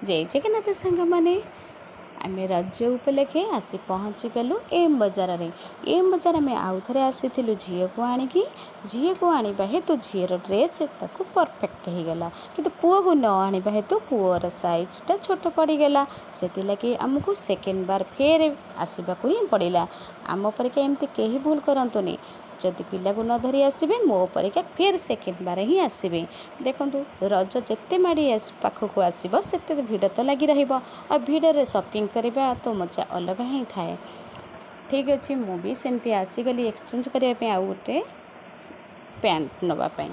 जय जगन्नाथ सांग मैंने आम रज उपलक्षे आसी पहुँची गलु एम बजार रे। एम बजार आम आउ थे आसी झी को आणिकी झी को आने हेतु झीर ड्रेस ताको परफेक्ट हो गला कि पुओ को न आने हेतु पुओर साइजटा छोट पड़गला से लगे आमको सेकेंड बार फेर आसवाक ही पड़ा। आम परिका एमती कहीं भूल करतुनि जदि पिला को न धरी आसबे मो परिका फिर सेकेंड बार ही आसबे। देखु रज जिते माड़ी पाखक आसब से भिड़ तो लगी रहा भिड़े शॉपिंग करवा तो मजा अलग ही थाए। ठीक अच्छे मुझे सेमती आसीगली एक्सचेंज करने आउ गोटे पैंट नापी।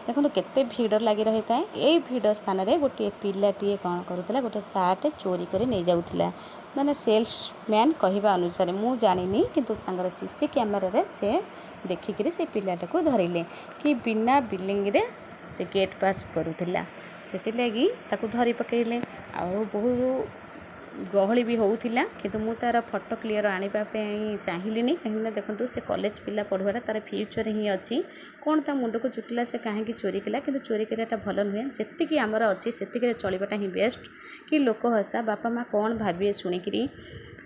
देखो केते भिड़ लगी रही था। ये भिड़ स्थान में गोटे पिलाटी कौन करूला गोटे सार्ट चोरी कर नहीं जाऊला माने सेल्समैन कहवा अनुसार मु जानी किंतु सीसी कैमेरा से देखिक से पिलाटा को धरिले कि बिना बिलिंग रे से गेट पास करूला से लगी ताकू धरी पकड़े। आ बहुत गहली भी होउथिला किंतु मु तार फोटो क्लियर आने चाहिए कहीं देखो से कॉलेज पिला पढ़ुआ तार फ्यूचर ही अच्छी कौन ता मुंड को चुटिला से कहीं चोरी कला किंतु चोरी कराटा भल नुहे जी आमर अच्छी से चलवाटा ही बेस्ट कि लोक हसा बापा माँ कौन भावे शुणिकी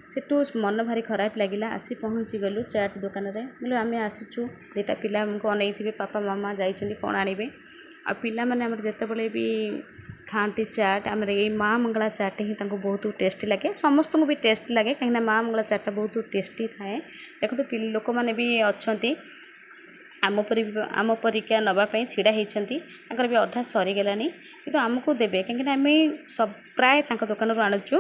सेठू मन भारी खराब लगिला। आसी पहुँची गलु चाट दुकान में बोलो आम आसीचु दुटा पिला आमको अनैथिबे पापा मामा जाइछन्ति कौन आनिबे आ पिला माने हमर जेतेबेले भी खाती चाट आम ये माँ मंगला चाट ही बहुत टेस्टी लगे समस्त को भी टेस्ट लगे कहीं माँ मंगला चाटा बहुत टेस्टी थाए। देखो तो लोक मैंने भी अच्छा आम परिका नापी छिड़ा होती भी अधा सरीगलानी कि आमको देवे कहीं आम सब प्राय दुकान आणुचु।